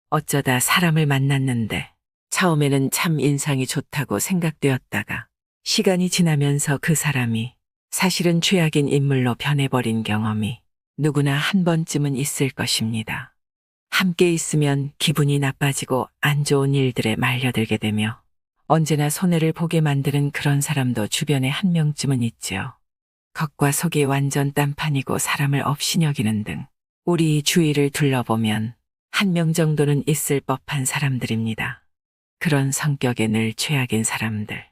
어쩌다 사람을 만났는데 처음에는 참 인상이 좋다고 생각되었다가 시간이 지나면서 그 사람이 사실은 최악인 인물로 변해버린 경험이 누구나 한 번쯤은 있을 것입니다. 함께 있으면 기분이 나빠지고 안 좋은 일들에 말려들게 되며 언제나 손해를 보게 만드는 그런 사람도 주변에 한 명쯤은 있지요. 겉과 속이 완전 딴판이고 사람을 업신여기는 등 우리 주위를 둘러보면 한 명 정도는 있을 법한 사람들입니다. 그런 성격의 늘 최악인 사람들.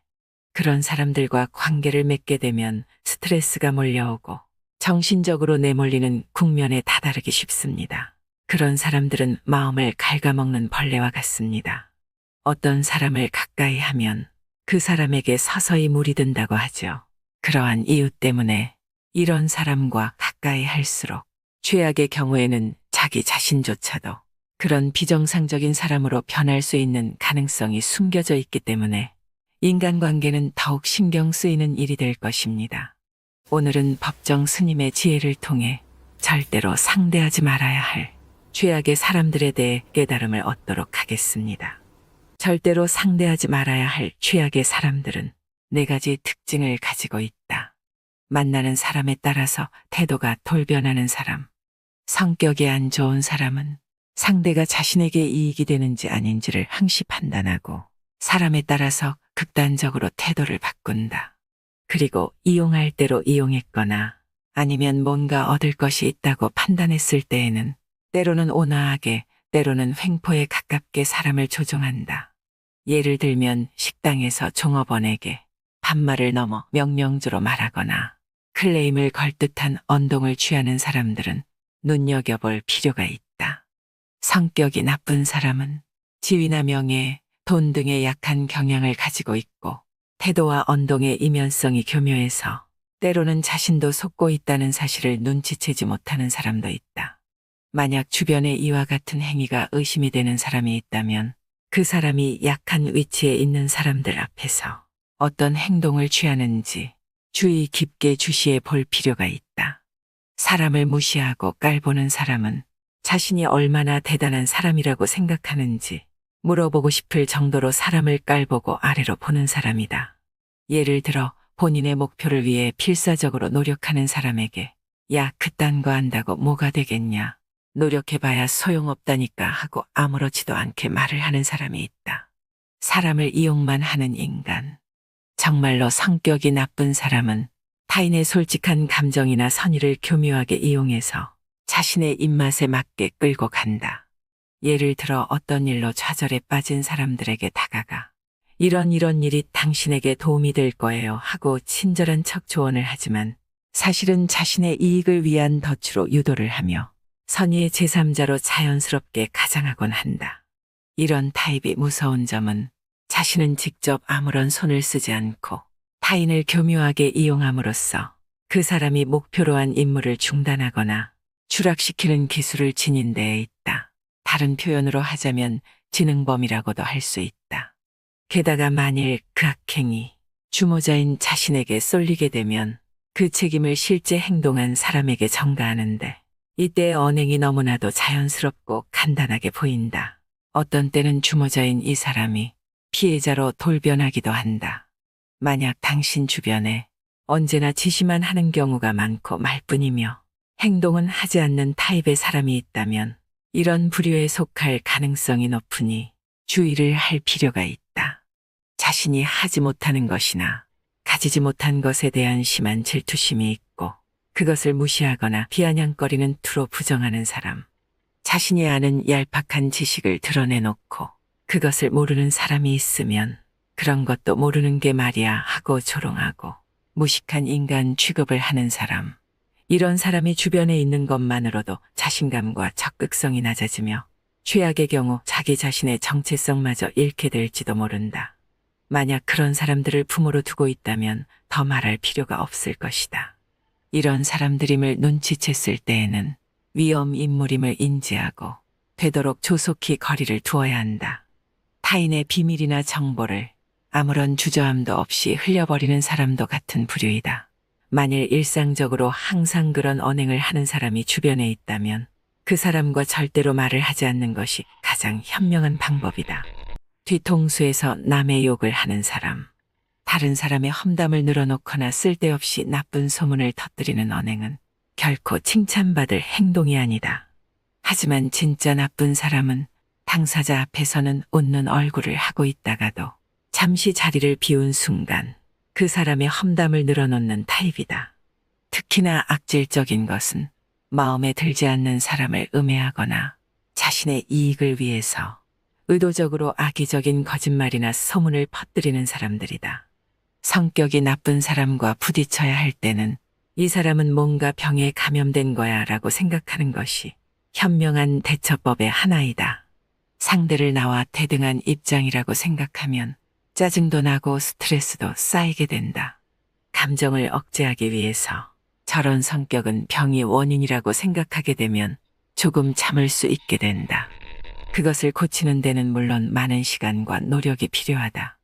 그런 사람들과 관계를 맺게 되면 스트레스가 몰려오고 정신적으로 내몰리는 국면에 다다르기 쉽습니다. 그런 사람들은 마음을 갉아먹는 벌레와 같습니다. 어떤 사람을 가까이 하면 그 사람에게 서서히 물이 든다고 하죠. 그러한 이유 때문에 이런 사람과 가까이 할수록 최악의 경우에는 자기 자신조차도 그런 비정상적인 사람으로 변할 수 있는 가능성이 숨겨져 있기 때문에 인간관계는 더욱 신경 쓰이는 일이 될 것입니다. 오늘은 법정 스님의 지혜를 통해 절대로 상대하지 말아야 할 최악의 사람들에 대해 깨달음을 얻도록 하겠습니다. 절대로 상대하지 말아야 할 최악의 사람들은 4가지 특징을 가지고 있다. 만나는 사람에 따라서 태도가 돌변하는 사람. 성격이 안 좋은 사람은 상대가 자신에게 이익이 되는지 아닌지를 항시 판단하고 사람에 따라서 극단적으로 태도를 바꾼다. 그리고 이용할 대로 이용했거나 아니면 뭔가 얻을 것이 있다고 판단했을 때에는 때로는 온화하게 때로는 횡포에 가깝게 사람을 조종한다. 예를 들면 식당에서 종업원에게 반말을 넘어 명령조로 말하거나 클레임을 걸 듯한 언동을 취하는 사람들은 눈여겨볼 필요가 있다. 성격이 나쁜 사람은 지위나 명예, 돈 등의 약한 경향을 가지고 있고 태도와 언동의 이면성이 교묘해서 때로는 자신도 속고 있다는 사실을 눈치채지 못하는 사람도 있다. 만약 주변에 이와 같은 행위가 의심이 되는 사람이 있다면 그 사람이 약한 위치에 있는 사람들 앞에서 어떤 행동을 취하는지 주의 깊게 주시해 볼 필요가 있다. 사람을 무시하고 깔보는 사람은 자신이 얼마나 대단한 사람이라고 생각하는지 물어보고 싶을 정도로 사람을 깔보고 아래로 보는 사람이다. 예를 들어 본인의 목표를 위해 필사적으로 노력하는 사람에게 야, 그딴 거 한다고 뭐가 되겠냐. 노력해봐야 소용없다니까 하고 아무렇지도 않게 말을 하는 사람이 있다. 사람을 이용만 하는 인간. 정말로 성격이 나쁜 사람은 타인의 솔직한 감정이나 선의를 교묘하게 이용해서 자신의 입맛에 맞게 끌고 간다. 예를 들어 어떤 일로 좌절에 빠진 사람들에게 다가가 이런 일이 당신에게 도움이 될 거예요 하고 친절한 척 조언을 하지만 사실은 자신의 이익을 위한 덫으로 유도를 하며 선의의 제3자로 자연스럽게 가장하곤 한다. 이런 타입이 무서운 점은 자신은 직접 아무런 손을 쓰지 않고 타인을 교묘하게 이용함으로써 그 사람이 목표로 한 임무를 중단하거나 추락시키는 기술을 지닌 데에 있다. 다른 표현으로 하자면 지능범이라고도 할 수 있다. 게다가 만일 그 악행이 주모자인 자신에게 쏠리게 되면 그 책임을 실제 행동한 사람에게 전가하는데 이때 언행이 너무나도 자연스럽고 간단하게 보인다. 어떤 때는 주모자인 이 사람이 피해자로 돌변하기도 한다. 만약 당신 주변에 언제나 지시만 하는 경우가 많고 말뿐이며 행동은 하지 않는 타입의 사람이 있다면 이런 부류에 속할 가능성이 높으니 주의를 할 필요가 있다. 자신이 하지 못하는 것이나 가지지 못한 것에 대한 심한 질투심이 있고 그것을 무시하거나 비아냥거리는 투로 부정하는 사람. 자신이 아는 얄팍한 지식을 드러내놓고 그것을 모르는 사람이 있으면 그런 것도 모르는 게 말이야 하고 조롱하고 무식한 인간 취급을 하는 사람. 이런 사람이 주변에 있는 것만으로도 자신감과 적극성이 낮아지며 최악의 경우 자기 자신의 정체성마저 잃게 될지도 모른다. 만약 그런 사람들을 부모로 두고 있다면 더 말할 필요가 없을 것이다. 이런 사람들임을 눈치챘을 때에는 위험 인물임을 인지하고 되도록 조속히 거리를 두어야 한다. 타인의 비밀이나 정보를 아무런 주저함도 없이 흘려버리는 사람도 같은 부류이다. 만일 일상적으로 항상 그런 언행을 하는 사람이 주변에 있다면 그 사람과 절대로 말을 하지 않는 것이 가장 가장 현명한 방법이다. 뒤통수에서 남의 욕을 하는 사람, 다른 사람의 험담을 늘어놓거나 쓸데없이 나쁜 소문을 터뜨리는 언행은 결코 칭찬받을 행동이 아니다. 하지만 진짜 나쁜 사람은 당사자 앞에서는 웃는 얼굴을 하고 있다가도 잠시 자리를 비운 순간 그 사람의 험담을 늘어놓는 타입이다. 특히나 악질적인 것은 마음에 들지 않는 사람을 음해하거나 자신의 이익을 위해서 의도적으로 악의적인 거짓말이나 소문을 퍼뜨리는 사람들이다. 성격이 나쁜 사람과 부딪혀야 할 때는 이 사람은 뭔가 병에 감염된 거야 라고 생각하는 것이 현명한 대처법의 하나이다. 상대를 나와 대등한 입장이라고 생각하면 짜증도 나고 스트레스도 쌓이게 된다. 감정을 억제하기 위해서 저런 성격은 병이 원인이라고 생각하게 되면 조금 참을 수 있게 된다. 그것을 고치는 데는 물론 많은 시간과 노력이 필요하다.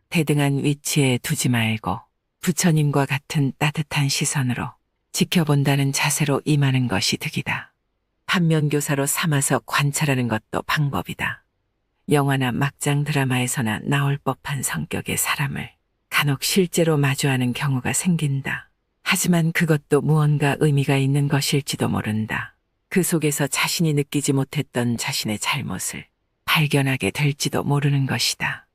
대등한 위치에 두지 말고 부처님과 같은 따뜻한 시선으로 지켜본다는 자세로 임하는 것이 득이다. 반면교사로 삼아서 관찰하는 것도 방법이다. 영화나 막장 드라마에서나 나올 법한 성격의 사람을 간혹 실제로 마주하는 경우가 생긴다. 하지만 그것도 무언가 의미가 있는 것일지도 모른다. 그 속에서 자신이 느끼지 못했던 자신의 잘못을 발견하게 될지도 모르는 것이다.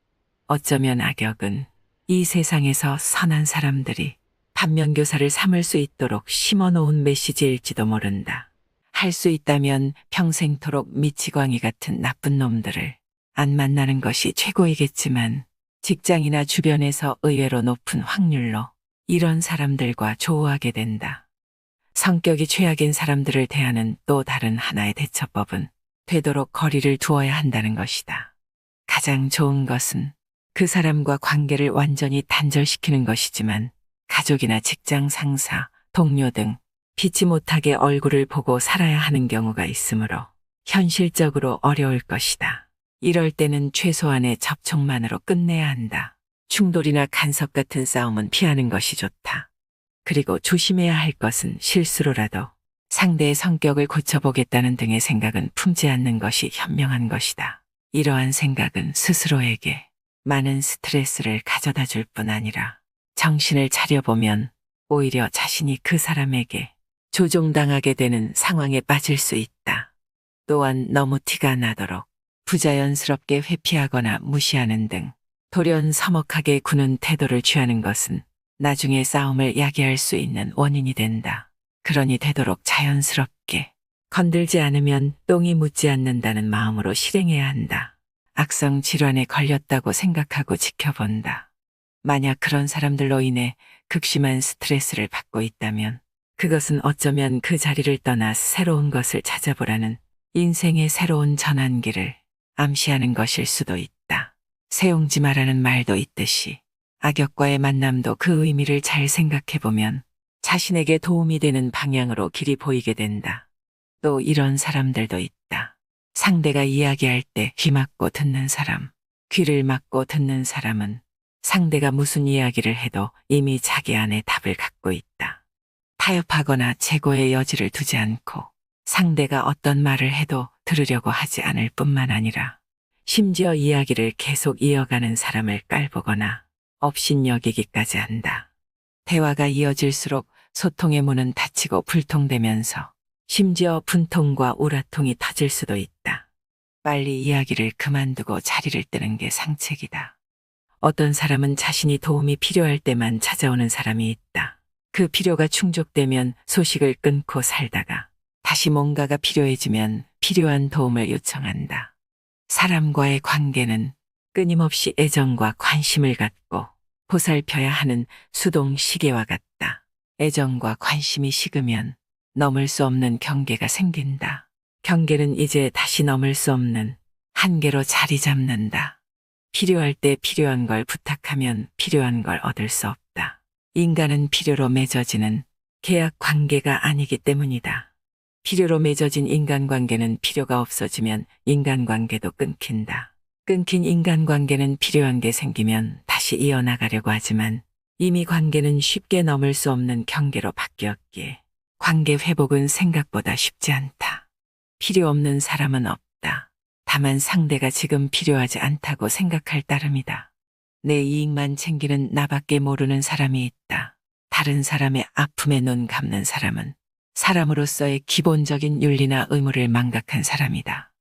어쩌면 악역은 이 세상에서 선한 사람들이 반면교사를 삼을 수 있도록 심어놓은 메시지일지도 모른다. 할 수 있다면 평생토록 미치광이 같은 나쁜 놈들을 안 만나는 것이 최고이겠지만 직장이나 주변에서 의외로 높은 확률로 이런 사람들과 조우하게 된다. 성격이 최악인 사람들을 대하는 또 다른 하나의 대처법은 되도록 거리를 두어야 한다는 것이다. 가장 좋은 것은 그 사람과 관계를 완전히 단절시키는 것이지만 가족이나 직장 상사, 동료 등 피치 못하게 얼굴을 보고 살아야 하는 경우가 있으므로 현실적으로 어려울 것이다. 이럴 때는 최소한의 접촉만으로 끝내야 한다. 충돌이나 간섭 같은 싸움은 피하는 것이 좋다. 그리고 조심해야 할 것은 실수로라도 상대의 성격을 고쳐보겠다는 등의 생각은 품지 않는 것이 현명한 것이다. 이러한 생각은 스스로에게 많은 스트레스를 가져다 줄 뿐 아니라 정신을 차려보면 오히려 자신이 그 사람에게 조종당하게 되는 상황에 빠질 수 있다. 또한 너무 티가 나도록 부자연스럽게 회피하거나 무시하는 등 돌연 서먹하게 구는 태도를 취하는 것은 나중에 싸움을 야기할 수 있는 원인이 된다. 그러니 되도록 자연스럽게 건들지 않으면 똥이 묻지 않는다는 마음으로 실행해야 한다. 악성 질환에 걸렸다고 생각하고 지켜본다. 만약 그런 사람들로 인해 극심한 스트레스를 받고 있다면 그것은 어쩌면 그 자리를 떠나 새로운 것을 찾아보라는 인생의 새로운 전환기를 암시하는 것일 수도 있다. 세용지마라는 말도 있듯이 악역과의 만남도 그 의미를 잘 생각해보면 자신에게 도움이 되는 방향으로 길이 보이게 된다. 또 이런 사람들도 있다. 상대가 이야기할 때 귀 막고 듣는 사람, 귀를 막고 듣는 사람은 상대가 무슨 이야기를 해도 이미 자기 안에 답을 갖고 있다. 타협하거나 재고의 여지를 두지 않고 상대가 어떤 말을 해도 들으려고 하지 않을 뿐만 아니라 심지어 이야기를 계속 이어가는 사람을 깔보거나 업신여기기까지 한다. 대화가 이어질수록 소통의 문은 닫히고 불통되면서 심지어 분통과 우라통이 터질 수도 있다. 빨리 이야기를 그만두고 자리를 뜨는 게 상책이다. 어떤 사람은 자신이 도움이 필요할 때만 찾아오는 사람이 있다. 그 필요가 충족되면 소식을 끊고 살다가 다시 뭔가가 필요해지면 필요한 도움을 요청한다. 사람과의 관계는 끊임없이 애정과 관심을 갖고 보살펴야 하는 수동 시계와 같다. 애정과 관심이 식으면 넘을 수 없는 경계가 생긴다. 경계는 이제 다시 넘을 수 없는 한계로 자리 잡는다. 필요할 때 필요한 걸 부탁하면 필요한 걸 얻을 수 없다. 인간은 필요로 맺어지는 계약 관계가 아니기 때문이다. 필요로 맺어진 인간관계는 필요가 없어지면 인간관계도 끊긴다. 끊긴 인간관계는 필요한 게 생기면 다시 이어나가려고 하지만 이미 관계는 쉽게 넘을 수 없는 경계로 바뀌었기에 관계 회복은 생각보다 쉽지 않다. 필요 없는 사람은 없다. 다만 상대가 지금 필요하지 않다고 생각할 따름이다. 내 이익만 챙기는 나밖에 모르는 사람이 있다. 다른 사람의 아픔에 눈 감는 사람은 사람으로서의 기본적인 윤리나 의무를 망각한 사람이다.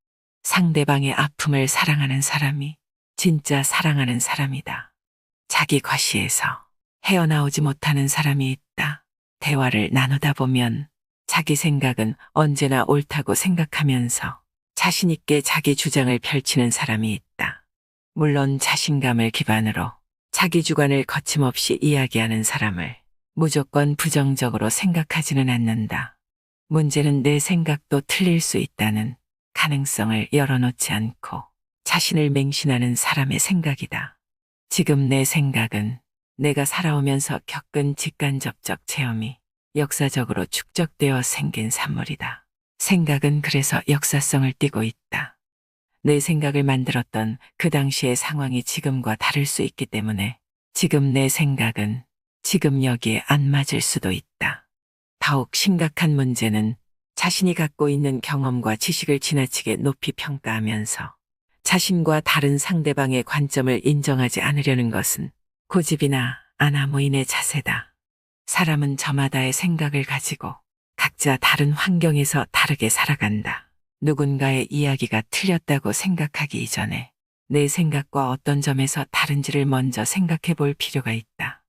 상대방의 아픔을 사랑하는 사람이 진짜 사랑하는 사람이다. 자기 과시에서 헤어나오지 못하는 사람이 있다. 대화를 나누다 보면 자기 생각은 언제나 옳다고 생각하면서 자신 있게 자기 주장을 펼치는 사람이 있다. 물론 자신감을 기반으로 자기 주관을 거침없이 이야기하는 사람을 무조건 부정적으로 생각하지는 않는다. 문제는 내 생각도 틀릴 수 있다는 가능성을 열어놓지 않고 자신을 맹신하는 사람의 생각이다. 지금 내 생각은 내가 살아오면서 겪은 직간접적 체험이 역사적으로 축적되어 생긴 산물이다. 생각은 그래서 역사성을 띠고 있다. 내 생각을 만들었던 그 당시의 상황이 지금과 다를 수 있기 때문에 지금 내 생각은 지금 여기에 안 맞을 수도 있다. 더욱 심각한 문제는 자신이 갖고 있는 경험과 지식을 지나치게 높이 평가하면서 자신과 다른 상대방의 관점을 인정하지 않으려는 것은 고집이나 아나무인의 자세다. 사람은 저마다의 생각을 가지고 각자 다른 환경에서 다르게 살아간다. 누군가의 이야기가 틀렸다고 생각하기 이전에 내 생각과 어떤 점에서 다른지를 먼저 생각해 볼 필요가 있다.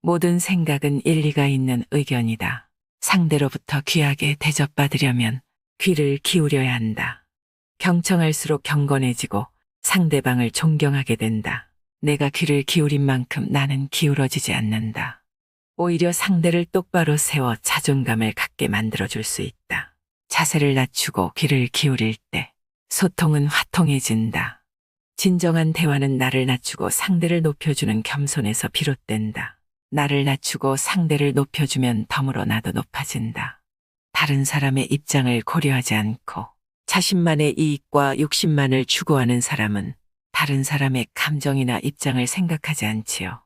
모든 생각은 일리가 있는 의견이다. 상대로부터 귀하게 대접받으려면 귀를 기울여야 한다. 경청할수록 경건해지고 상대방을 존경하게 된다. 내가 귀를 기울인 만큼 나는 기울어지지 않는다. 오히려 상대를 똑바로 세워 자존감을 갖게 만들어줄 수 있다. 자세를 낮추고 귀를 기울일 때 소통은 화통해진다. 진정한 대화는 나를 낮추고 상대를 높여주는 겸손에서 비롯된다. 나를 낮추고 상대를 높여주면 덤으로 나도 높아진다. 다른 사람의 입장을 고려하지 않고 자신만의 이익과 욕심만을 추구하는 사람은 다른 사람의 감정이나 입장을 생각하지 않지요.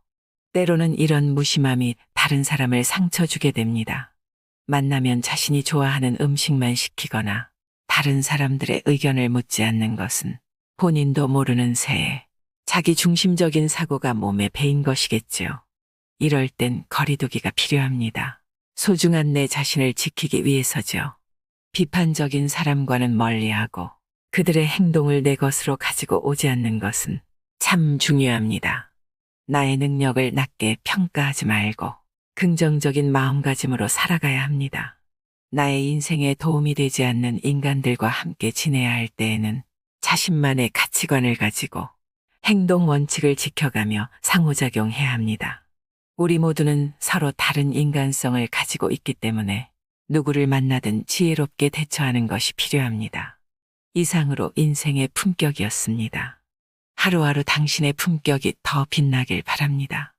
때로는 이런 무심함이 다른 사람을 상처 주게 됩니다. 만나면 자신이 좋아하는 음식만 시키거나 다른 사람들의 의견을 묻지 않는 것은 본인도 모르는 새에 자기 중심적인 사고가 몸에 배인 것이겠지요. 이럴 땐 거리두기가 필요합니다. 소중한 내 자신을 지키기 위해서죠. 비판적인 사람과는 멀리하고 그들의 행동을 내 것으로 가지고 오지 않는 것은 참 중요합니다. 나의 능력을 낮게 평가하지 말고 긍정적인 마음가짐으로 살아가야 합니다. 나의 인생에 도움이 되지 않는 인간들과 함께 지내야 할 때에는 자신만의 가치관을 가지고 행동 원칙을 지켜가며 상호작용해야 합니다. 우리 모두는 서로 다른 인간성을 가지고 있기 때문에 누구를 만나든 지혜롭게 대처하는 것이 필요합니다. 이상으로 인생의 품격이었습니다. 하루하루 당신의 품격이 더 빛나길 바랍니다.